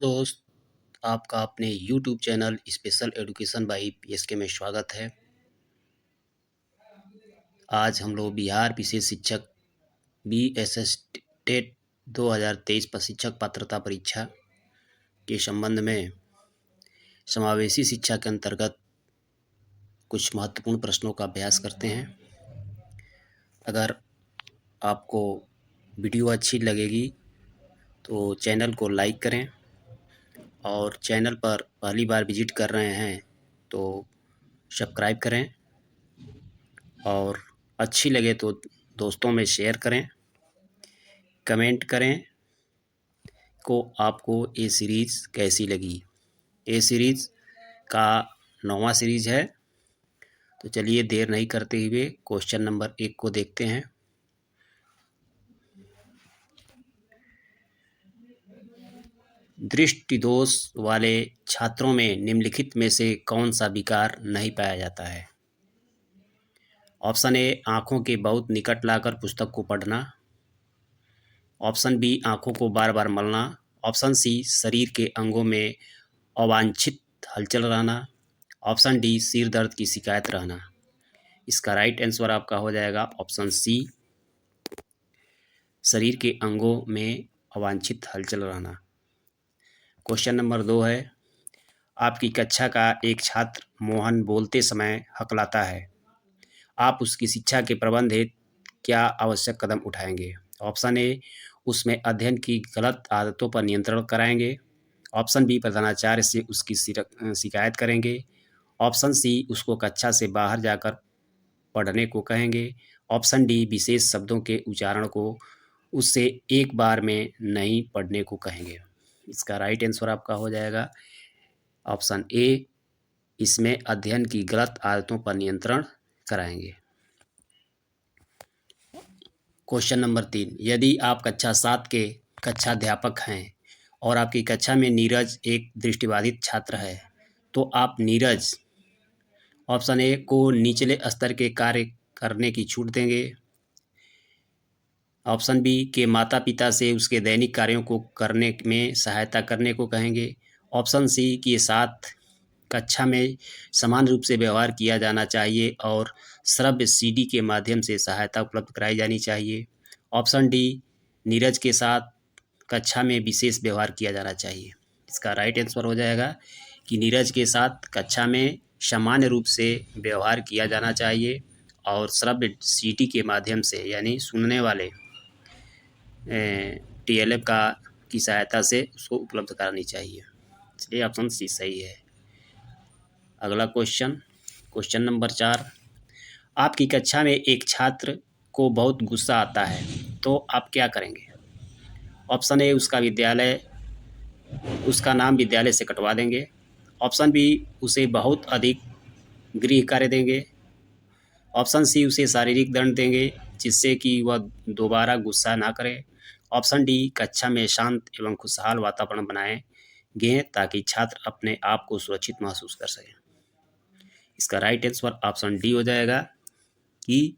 दोस्त, आपका अपने YouTube channel special education by PSK में स्वागत है। आज हम लोग बिहार विशेष शिक्षक बीएसएस टेट 2023 प्रशिक्षक पात्रता परीक्षा के संबंध में समावेशी शिक्षा के अंतर्गत कुछ महत्वपूर्ण प्रश्नों का अभ्यास करते हैं। अगर आपको वीडियो अच्छी लगेगी तो चैनल को लाइक करें और चैनल पर पहली बार विजिट कर रहे हैं तो सब्सक्राइब करें और अच्छी लगे तो दोस्तों में शेयर करें। कमेंट करें को आपको ये सीरीज़ कैसी लगी। ये सीरीज़ का 9वां सीरीज़ है। तो चलिए देर नहीं करते हुए क्वेश्चन नंबर 1 को देखते हैं। दृष्टि दोष वाले छात्रों में निम्नलिखित में से कौन सा विकार नहीं पाया जाता है? ऑप्शन ए, आँखों के बहुत निकट लाकर पुस्तक को पढ़ना। ऑप्शन बी, आँखों को बार बार मलना। ऑप्शन सी, शरीर के अंगों में अवांछित हलचल रहना। ऑप्शन डी, सिर दर्द की शिकायत रहना। इसका राइट आंसर आपका हो जाएगा ऑप्शन सी, शरीर के अंगों में अवांछित हलचल रहना। क्वेश्चन नंबर 2 है, आपकी कक्षा का एक छात्र मोहन बोलते समय हकलाता है। आप उसकी शिक्षा के प्रबंध हेतु क्या आवश्यक कदम उठाएंगे? ऑप्शन ए, उसमें अध्ययन की गलत आदतों पर नियंत्रण कराएंगे। ऑप्शन बी, प्रधानाचार्य से उसकी शिकायत करेंगे। ऑप्शन सी, उसको कक्षा से बाहर जाकर पढ़ने को कहेंगे। ऑप्शन डी, विशेष शब्दों के उच्चारण को उससे एक बार में नहीं पढ़ने को कहेंगे। इसका राइट आंसर आपका हो जाएगा ऑप्शन ए, इसमें अध्ययन की गलत आदतों पर नियंत्रण कराएंगे। क्वेश्चन नंबर 3, यदि आप कक्षा 7 के कक्षाध्यापक हैं और आपकी कक्षा में नीरज एक दृष्टिबाधित छात्र है तो आप नीरज ऑप्शन ए को निचले स्तर के कार्य करने की छूट देंगे। ऑप्शन बी के माता पिता से उसके दैनिक कार्यों को करने में सहायता करने को कहेंगे। ऑप्शन सी के साथ कक्षा में समान रूप से व्यवहार किया जाना चाहिए और श्रव्य सीडी के माध्यम से सहायता उपलब्ध कराई जानी चाहिए। ऑप्शन डी, नीरज के साथ कक्षा में विशेष व्यवहार किया जाना चाहिए। इसका राइट आंसर हो जाएगा कि नीरज के साथ कक्षा में सामान्य रूप से व्यवहार किया जाना चाहिए और श्रव्य सीडी के माध्यम से यानी सुनने वाले टीएलएफ की सहायता से उसको उपलब्ध करानी चाहिए। इसलिए ऑप्शन सी सही है। अगला क्वेश्चन नंबर 4, आपकी कक्षा में एक छात्र को बहुत गुस्सा आता है तो आप क्या करेंगे? ऑप्शन ए, उसका नाम विद्यालय से कटवा देंगे। ऑप्शन बी, उसे बहुत अधिक गृह कार्य देंगे। ऑप्शन सी, उसे शारीरिक दंड देंगे जिससे कि वह दोबारा गुस्सा ना करे। ऑप्शन डी, कक्षा में शांत एवं खुशहाल वातावरण बनाएंगे ताकि छात्र अपने आप को सुरक्षित महसूस कर सकें। इसका राइट आंसर ऑप्शन डी हो जाएगा कि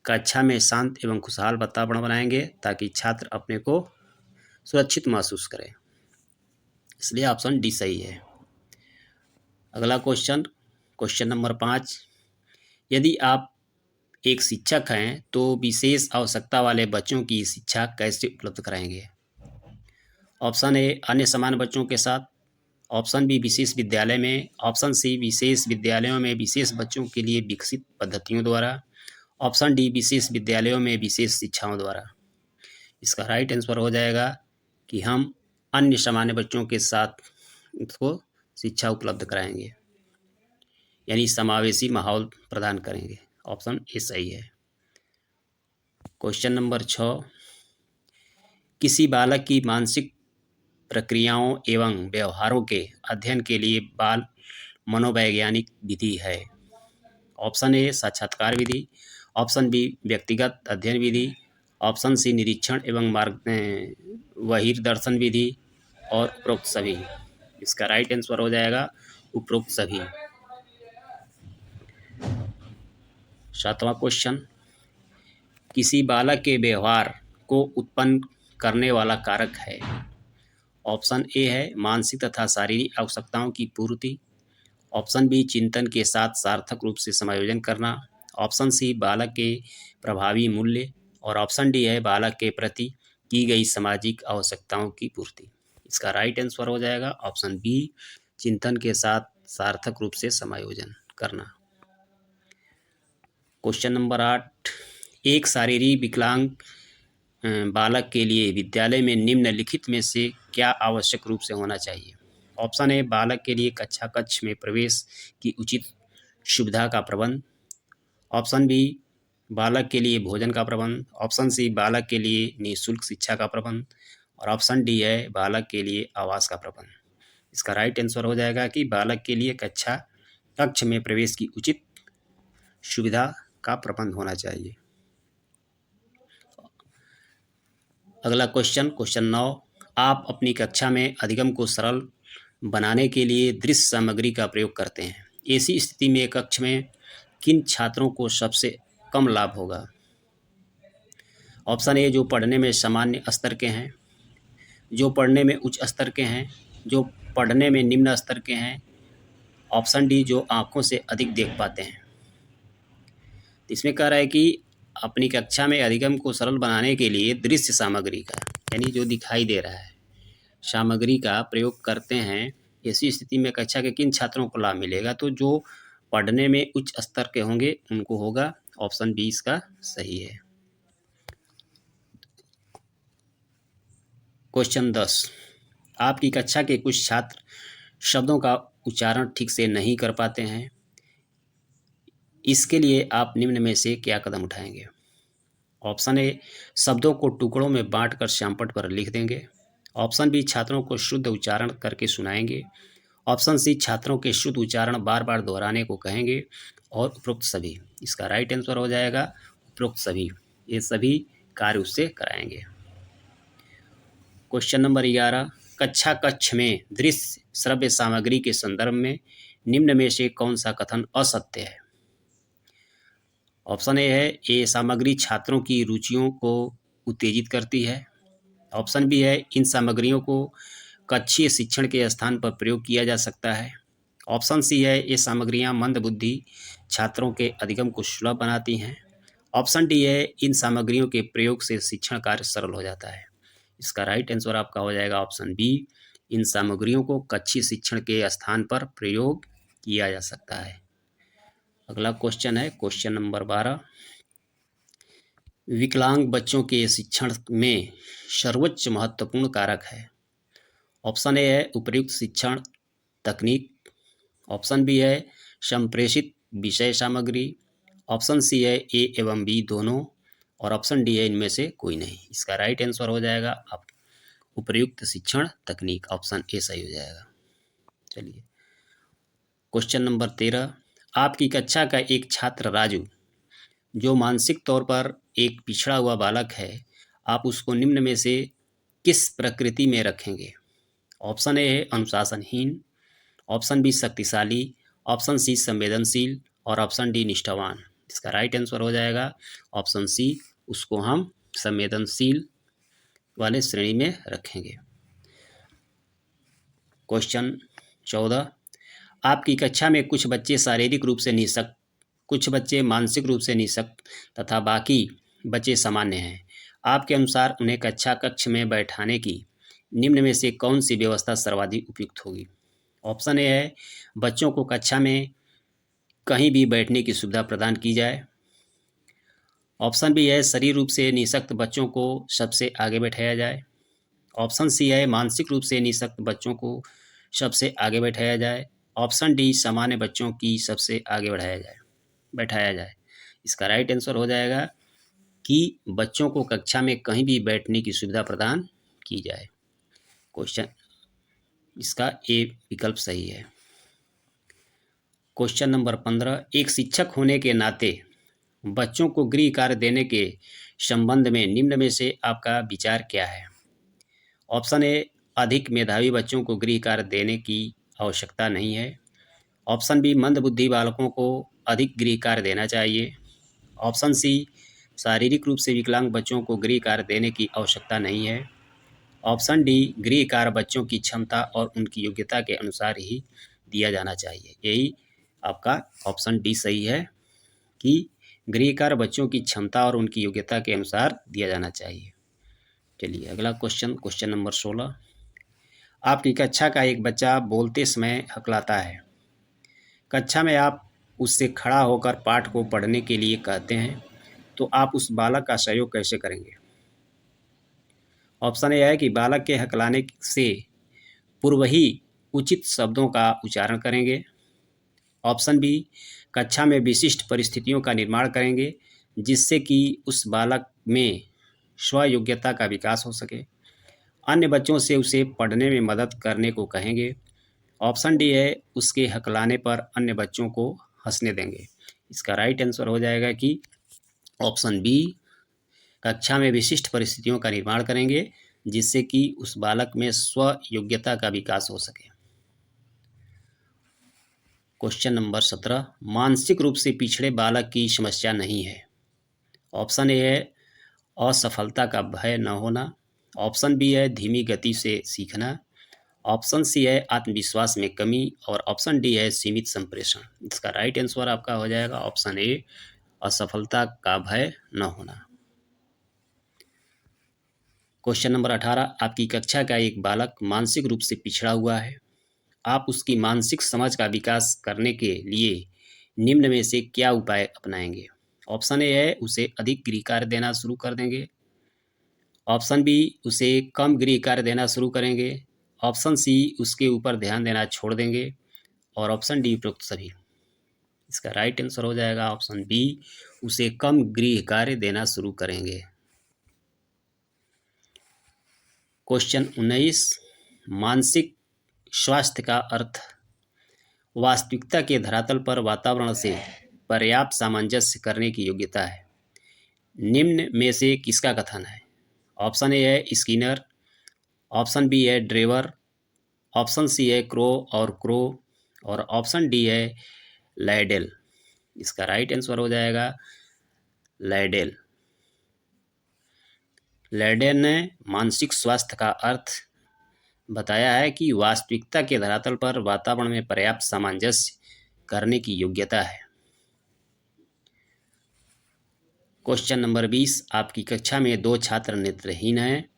कक्षा में शांत एवं खुशहाल वातावरण बनाएंगे ताकि छात्र अपने को सुरक्षित महसूस करें। इसलिए ऑप्शन डी सही है। अगला क्वेश्चन नंबर 5, यदि आप एक शिक्षक हैं तो विशेष आवश्यकता वाले बच्चों की शिक्षा कैसे उपलब्ध कराएंगे? ऑप्शन ए, अन्य समान बच्चों के साथ। ऑप्शन बी, विशेष विद्यालय में। ऑप्शन सी, विशेष विद्यालयों में विशेष बच्चों के लिए विकसित पद्धतियों द्वारा। ऑप्शन डी, विशेष विद्यालयों में विशेष शिक्षाओं द्वारा। इसका राइट आंसर हो जाएगा कि हम अन्य सामान्य बच्चों के साथ उसको शिक्षा उपलब्ध कराएंगे यानी समावेशी माहौल प्रदान करेंगे। ऑप्शन ए सही है। क्वेश्चन नंबर 6, किसी बालक की मानसिक प्रक्रियाओं एवं व्यवहारों के अध्ययन के लिए बाल मनोवैज्ञानिक विधि है? ऑप्शन ए, साक्षात्कार विधि। ऑप्शन बी, व्यक्तिगत अध्ययन विधि। ऑप्शन सी, निरीक्षण एवं बहिर्दर्शन विधि और उपरोक्त सभी। इसका राइट आंसर हो जाएगा उपरोक्त सभी। 7वां क्वेश्चन, किसी बालक के व्यवहार को उत्पन्न करने वाला कारक है? ऑप्शन ए है मानसिक तथा शारीरिक आवश्यकताओं की पूर्ति। ऑप्शन बी चिंतन के साथ सार्थक रूप से समायोजन करना। ऑप्शन सी बालक के प्रभावी मूल्य। और ऑप्शन डी है बालक के प्रति की गई सामाजिक आवश्यकताओं की पूर्ति। इसका राइट आंसर हो जाएगा ऑप्शन बी चिंतन के साथ सार्थक रूप से समायोजन करना। क्वेश्चन नंबर 8, एक शारीरिक विकलांग बालक के लिए विद्यालय में निम्नलिखित में से क्या आवश्यक रूप से होना चाहिए। ऑप्शन ए बालक के लिए कक्षा कक्ष में प्रवेश की उचित सुविधा का प्रबंध। ऑप्शन बी बालक के लिए भोजन का प्रबंध। ऑप्शन सी बालक के लिए निःशुल्क शिक्षा का प्रबंध। और ऑप्शन डी है बालक के लिए आवास का प्रबंध। इसका राइट आंसर हो जाएगा कि बालक के लिए कक्षा कक्ष में प्रवेश की उचित सुविधा का प्रबंध होना चाहिए। अगला क्वेश्चन 9, आप अपनी कक्षा में अधिगम को सरल बनाने के लिए दृश्य सामग्री का प्रयोग करते हैं। ऐसी स्थिति में कक्ष में किन छात्रों को सबसे कम लाभ होगा। ऑप्शन ए जो पढ़ने में सामान्य स्तर के हैं, जो पढ़ने में उच्च स्तर के हैं, जो पढ़ने में निम्न स्तर के हैं। ऑप्शन डी जो आँखों से अधिक देख पाते हैं। इसमें कह रहा है कि अपनी कक्षा में अधिगम को सरल बनाने के लिए दृश्य सामग्री का यानी जो दिखाई दे रहा है सामग्री का प्रयोग करते हैं। ऐसी स्थिति में कक्षा के किन छात्रों को लाभ मिलेगा, तो जो पढ़ने में उच्च स्तर के होंगे उनको होगा। ऑप्शन बी इसका सही है। क्वेश्चन 10, आपकी कक्षा के कुछ छात्र शब्दों का उच्चारण ठीक से नहीं कर पाते हैं। इसके लिए आप निम्न में से क्या कदम उठाएंगे। ऑप्शन ए शब्दों को टुकड़ों में बांटकर श्यामपट्ट पर लिख देंगे। ऑप्शन बी छात्रों को शुद्ध उच्चारण करके सुनाएंगे। ऑप्शन सी छात्रों के शुद्ध उच्चारण बार बार दोहराने को कहेंगे। और उपरोक्त सभी। इसका राइट आंसर हो जाएगा उपरोक्त सभी। ये सभी कार्य उससे कराएंगे। क्वेश्चन नंबर 11, कक्षा कक्ष में दृश्य श्रव्य सामग्री के संदर्भ में निम्न में से कौन सा कथन असत्य है। ऑप्शन ए है ये सामग्री छात्रों की रुचियों को उत्तेजित करती है। ऑप्शन बी है इन सामग्रियों को कक्षीय शिक्षण के स्थान पर प्रयोग किया जा सकता है। ऑप्शन सी है ये सामग्रियां मंदबुद्धि छात्रों के अधिगम को सुलभ बनाती हैं। ऑप्शन डी है इन सामग्रियों के प्रयोग से शिक्षण कार्य सरल हो जाता है। इसका राइट आंसर आपका हो जाएगा ऑप्शन बी इन सामग्रियों को कक्षीय शिक्षण के स्थान पर प्रयोग किया जा सकता है। अगला क्वेश्चन है क्वेश्चन नंबर 12, विकलांग बच्चों के शिक्षण में सर्वोच्च महत्वपूर्ण कारक है। ऑप्शन ए है उपयुक्त शिक्षण तकनीक। ऑप्शन बी है संप्रेषित विषय सामग्री। ऑप्शन सी है ए एवं बी दोनों। और ऑप्शन डी है इनमें से कोई नहीं। इसका राइट आंसर हो जाएगा आप उपयुक्त शिक्षण तकनीक। ऑप्शन ए सही हो जाएगा। चलिए क्वेश्चन नंबर 13, आपकी कक्षा का एक छात्र राजू जो मानसिक तौर पर एक पिछड़ा हुआ बालक है, आप उसको निम्न में से किस प्रकृति में रखेंगे। ऑप्शन ए है अनुशासनहीन। ऑप्शन बी शक्तिशाली। ऑप्शन सी संवेदनशील। और ऑप्शन डी निष्ठावान। इसका राइट आंसर हो जाएगा ऑप्शन सी उसको हम संवेदनशील वाले श्रेणी में रखेंगे। क्वेश्चन 14, आपकी कक्षा में कुछ बच्चे शारीरिक रूप से निःशक्त, कुछ बच्चे मानसिक रूप से निःशक्त तथा बाकी बच्चे सामान्य हैं। आपके अनुसार उन्हें कक्षा कक्ष में बैठाने की निम्न में से कौन सी व्यवस्था सर्वाधिक उपयुक्त होगी। ऑप्शन ए है बच्चों को कक्षा में कहीं भी बैठने की सुविधा प्रदान की जाए। ऑप्शन बी है शरीर रूप से निःशक्त बच्चों को सबसे आगे बैठाया जाए। ऑप्शन सी है मानसिक रूप से निःशक्त बच्चों को सबसे आगे बैठाया जाए। ऑप्शन डी सामान्य बच्चों की सबसे आगे बैठाया जाए। इसका राइट आंसर हो जाएगा कि बच्चों को कक्षा में कहीं भी बैठने की सुविधा प्रदान की जाए। क्वेश्चन इसका ए विकल्प सही है। क्वेश्चन नंबर 15, एक शिक्षक होने के नाते बच्चों को गृह कार्य देने के संबंध में निम्न में से आपका विचार क्या है। ऑप्शन ए अधिक मेधावी बच्चों को गृह कार्य देने की आवश्यकता नहीं है। ऑप्शन बी मंदबुद्धि बालकों को अधिक गृह कार्य देना चाहिए। ऑप्शन सी शारीरिक रूप से विकलांग बच्चों को गृह कार्य देने की आवश्यकता नहीं है। ऑप्शन डी, गृह कार्य बच्चों की क्षमता और उनकी योग्यता के अनुसार ही दिया जाना चाहिए। यही आपका ऑप्शन डी सही है कि गृह कार्य बच्चों की क्षमता और उनकी योग्यता के अनुसार दिया जाना चाहिए। चलिए अगला क्वेश्चन, क्वेश्चन नंबर 16। आपकी कक्षा का एक बच्चा बोलते समय हकलाता है। कक्षा में आप उससे खड़ा होकर पाठ को पढ़ने के लिए कहते हैं, तो आप उस बालक का सहयोग कैसे करेंगे? ऑप्शन ए है कि बालक के हकलाने से पूर्व ही उचित शब्दों का उच्चारण करेंगे। ऑप्शन बी, कक्षा में विशिष्ट परिस्थितियों का निर्माण करेंगे जिससे कि उस बालक में स्वयोग्यता का विकास हो सके। अन्य बच्चों से उसे पढ़ने में मदद करने को कहेंगे। ऑप्शन डी है, उसके हकलाने पर अन्य बच्चों को हंसने देंगे। इसका राइट आंसर हो जाएगा कि ऑप्शन बी, कक्षा में विशिष्ट परिस्थितियों का निर्माण करेंगे जिससे कि उस बालक में स्व योग्यता का विकास हो सके। Question number 17। मानसिक रूप से पिछड़े बालक की समस्या नहीं है। ऑप्शन ए है असफलता का भय न होना। ऑप्शन बी है धीमी गति से सीखना। ऑप्शन सी है आत्मविश्वास में कमी और ऑप्शन डी है सीमित संप्रेषण। इसका राइट आंसर आपका हो जाएगा ऑप्शन ए, असफलता का भय न होना। Question number 18। आपकी कक्षा का एक बालक मानसिक रूप से पिछड़ा हुआ है। आप उसकी मानसिक समझ का विकास करने के लिए निम्न में से क्या उपाय अपनाएंगे? ऑप्शन ए है, उसे अधिक गृह कार्य देना शुरू कर देंगे। ऑप्शन बी, उसे कम गृह कार्य देना शुरू करेंगे। ऑप्शन सी, उसके ऊपर ध्यान देना छोड़ देंगे और ऑप्शन डी उपरोक्त सभी। इसका राइट आंसर हो जाएगा ऑप्शन बी, उसे कम गृह कार्य देना शुरू करेंगे। क्वेश्चन 19। मानसिक स्वास्थ्य का अर्थ वास्तविकता के धरातल पर वातावरण से पर्याप्त सामंजस्य करने की योग्यता है। निम्न में से किसका कथन है? ऑप्शन ए है स्किनर। ऑप्शन बी है ड्रेवर। ऑप्शन सी है क्रो और ऑप्शन डी है लाइडेल। इसका राइट आंसर हो जाएगा लाइडेल। लाइडेल ने मानसिक स्वास्थ्य का अर्थ बताया है कि वास्तविकता के धरातल पर वातावरण में पर्याप्त सामंजस्य करने की योग्यता है। Question number 20। आपकी कक्षा में 2 छात्र नेत्रहीन हैं।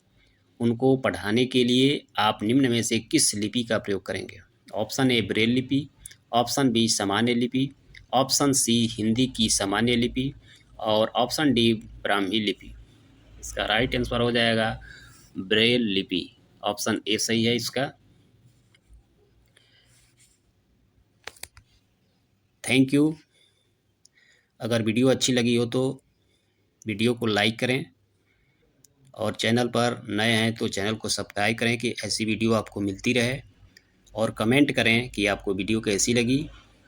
उनको पढ़ाने के लिए आप निम्न में से किस लिपि का प्रयोग करेंगे? ऑप्शन ए ब्रेल लिपि, ऑप्शन बी सामान्य लिपि, ऑप्शन सी हिंदी की सामान्य लिपि और ऑप्शन डी ब्राह्मी लिपि। इसका राइट आंसर हो जाएगा ब्रेल लिपि। ऑप्शन ए सही है इसका। Thank you. अगर वीडियो अच्छी लगी हो तो वीडियो को लाइक करें और चैनल पर नए हैं तो चैनल को सब्सक्राइब करें कि ऐसी वीडियो आपको मिलती रहे। और कमेंट करें कि आपको वीडियो कैसी लगी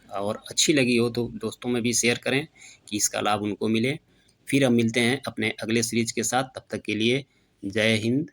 और अच्छी लगी हो तो दोस्तों में भी शेयर करें कि इसका लाभ उनको मिले। फिर हम मिलते हैं अपने अगले सीरीज के साथ। तब तक के लिए जय हिंद,